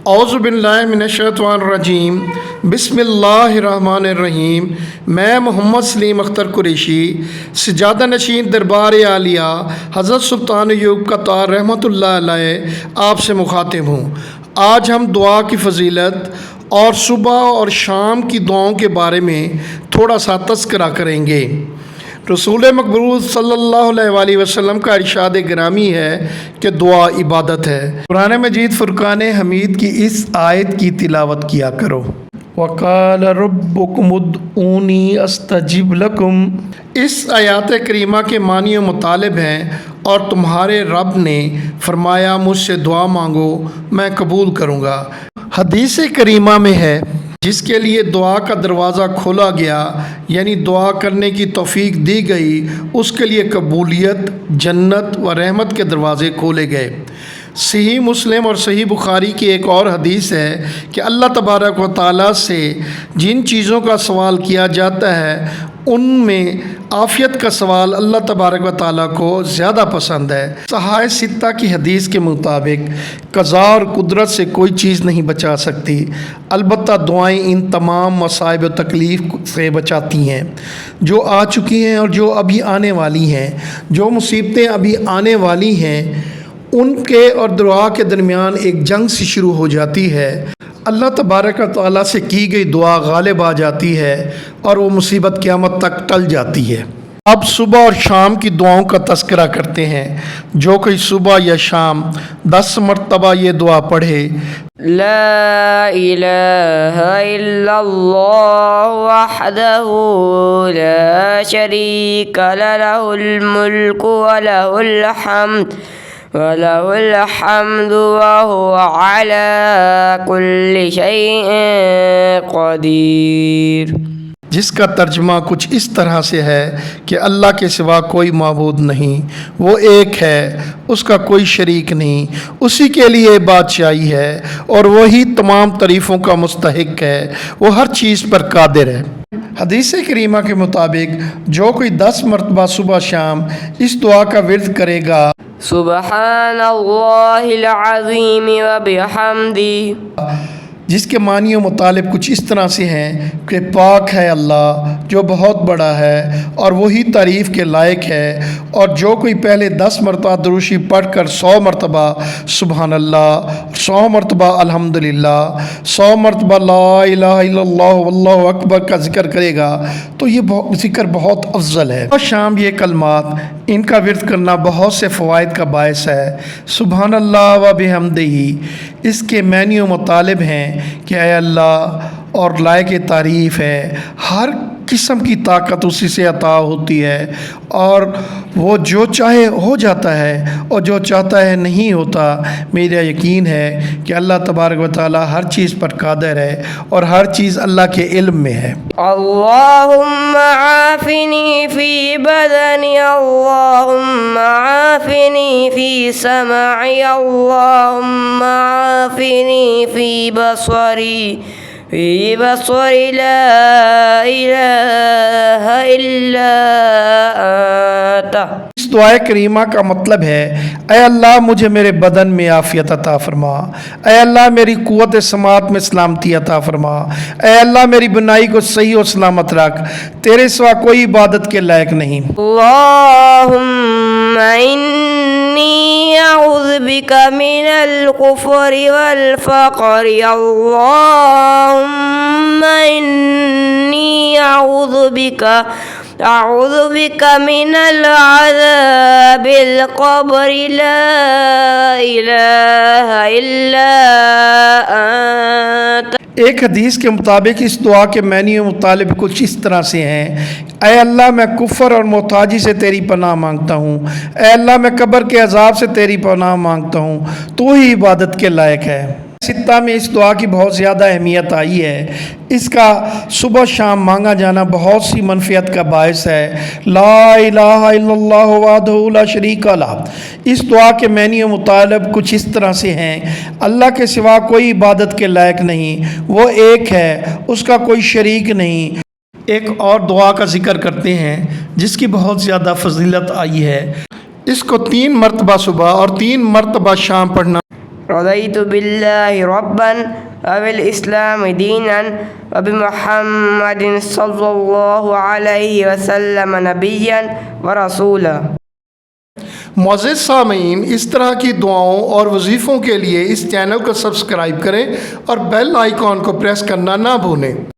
औज़ु बिल्लाहि मिनश्शैतानिर्रजीम बिस्मिल्लाहिर्रहमानिर्रहीम। मैं मोहम्मद सलीम अख्तर कुरैशी सजादा नशीन दरबार आलिया हज़रत सुल्तान अय्यूब कतार रहमतुल्लाह अलैह आपसे मुखातिब हूँ। आज हम दुआ की फ़जीलत और सुबह और शाम की दुआओं के बारे में थोड़ा सा तज़किरा करेंगे। रसूल मकबूल सल्लल्लाहु अलैहि वसल्लम का इरशाद गिरामी है कि दुआ इबादत है। कुरान मजीद फुरकान हमीद की इस आयत की तिलावत किया करो। वक़ाल रब्बुकुम उदऊनी अस्तजिब लकुम। इस आयत करीमा के मानी व मुतालिब हैं और तुम्हारे रब ने फरमाया मुझसे दुआ मांगो मैं कबूल करूँगा। हदीस करीमा में है जिसके लिए दुआ का दरवाज़ा खोला गया यानी दुआ करने की तौफीक दी गई, उसके लिए कबूलियत, जन्नत व रहमत के दरवाज़े खोले गए। सही मुस्लिम और सही बुखारी की एक और हदीस है कि अल्लाह तबारक व तआला से जिन चीज़ों का सवाल किया जाता है उनमें आफ़ियत का सवाल अल्लाह तबारक व तआला को ज़्यादा पसंद है। सहाय सित्ता की हदीस के मुताबिक क़ज़ा और कुदरत से कोई चीज़ नहीं बचा सकती, अलबत्ता दुआएं इन तमाम मसाइब व तकलीफ़ से बचाती हैं जो आ चुकी हैं और जो अभी आने वाली हैं। जो मुसीबतें अभी आने वाली हैं उनके और दुआ के दरमियान एक जंग सी शुरू हो जाती है। अल्लाह तबारक व तआला से की गई दुआ गालिब आ जाती है और वो मुसीबत क़यामत तक टल जाती है। अब सुबह और शाम की दुआओं का तज़किरा करते हैं। जो कोई सुबह या शाम 10 मरतबा ये दुआ पढ़े, ला इलाहा इल्लल्लाह वहदहू ला शरीका लहुल मुल्कु व लहुल हम्द वलहुल हम्दु वहुवा अला कुल्लि शैइन क़दीर। जिसका तर्जुमा कुछ इस तरह से है कि अल्लाह के सिवा कोई माबूद नहीं, वो एक है, उसका कोई शरीक नहीं, उसी के लिए बादशाही है और वही तमाम तारीफ़ों का मुस्तहिक है, वो हर चीज़ पर कादिर है। हदीस करीमा के मुताबिक जो कोई 10 मरतबा सुबह शाम इस दुआ का विर्द करेगा, सुब्हानल्लाहिल अज़ीम व बिहम्दी, जिसके मानी व मुतालिब कुछ इस तरह से हैं कि पाक है अल्लाह जो बहुत बड़ा है और वही तारीफ़ के लायक है। और जो कोई पहले 10 मरतबा दुरूशी पढ़कर 100 मरतबा सुबहान अल्लाह, 100 मरतबा अल्हम्दुलिल्लाह, 100 मरतबा ला इलाहा इल्लल्लाह वल्लाहु अकबर का ज़िक्र करेगा तो ये ज़िक्र बहुत अफजल है। और शाम ये कलमात इनका विर्द करना बहुत से फ़वाइद का बायस है। सुबहान अल्लाह व बिहम्दिही इसके मानी व मुतालिब हैं कि ऐ अल्लाह और लायक तारीफ़ है, हर किस्म की ताकत उसी से अता होती है और वो जो चाहे हो जाता है और जो चाहता है नहीं होता। मेरा यकीन है कि अल्लाह तबारक व तआला हर चीज़ पर कादिर है और हर चीज़ अल्लाह के इल्म में है। अल्लाहुम्मा आफ़िनी फ़ी बदनी, अल्लाहुम्मा आफ़िनी फ़ी समई, अल्लाहुम्मा आफ़िनी फ़ी बसरी ला इलाहा इल्ला अंता। इस दुआ करीमा का मतलब है ऐ अल्लाह मुझे मेरे बदन में आफ़ियत अता फरमा, ऐ अल्लाह मेरी क़ुव्वत समात में सलामती अता फरमा, ऐ अल्लाह मेरी बुनाई को सही और सलामत रख, तेरे सिवा कोई इबादत के लायक नहीं। अल्लाहुम्मा इन्नी अऊज़ु बिका मिनल कुफ़्रि वल फ़क़्रि, अल्लाहुम्मा इन्नी अऊज़ु बिका मिनल अज़ाबिल क़ब्रि, ला इलाहा इल्ला अंत। एक हदीस के मुताबिक इस दुआ के मानी व मुतालिब कुछ इस तरह से हैं, ऐ अल्लाह मैं कुफ़र और मोहताजी से तेरी पनाह मांगता हूँ, ऐ अल्लाह मैं कब्र के अजाब से तेरी पनाह मांगता हूँ, तू ही इबादत के लायक है। सित्ता में इस दुआ की बहुत ज़्यादा अहमियत आई है। इसका सुबह शाम मांगा जाना बहुत सी मनफियत का बायस है। ला इलाहा इल्लल्लाह वहदहू ला शरीका लह इस दुआ के मानी व मुतालिब कुछ इस तरह से हैं, अल्लाह के सिवा कोई इबादत के लायक नहीं, वो एक है, उसका कोई शरीक नहीं। एक और दुआ का ज़िक्र करते हैं जिसकी बहुत ज़्यादा फजीलत आई है। इसको 3 मरतबा सुबह और 3 मरतबा शाम पढ़ना رضيت بالله ربا وبالإسلام دينا وبمحمد صلى الله عليه وسلم نبيا ورسولا۔ معزز سامعین، اس طرح کی دعاؤں اور وظیفوں کے لیے اس چینل کو سبسکرائب کریں اور بیل آئیکن کو پریس کرنا نہ بھولیں۔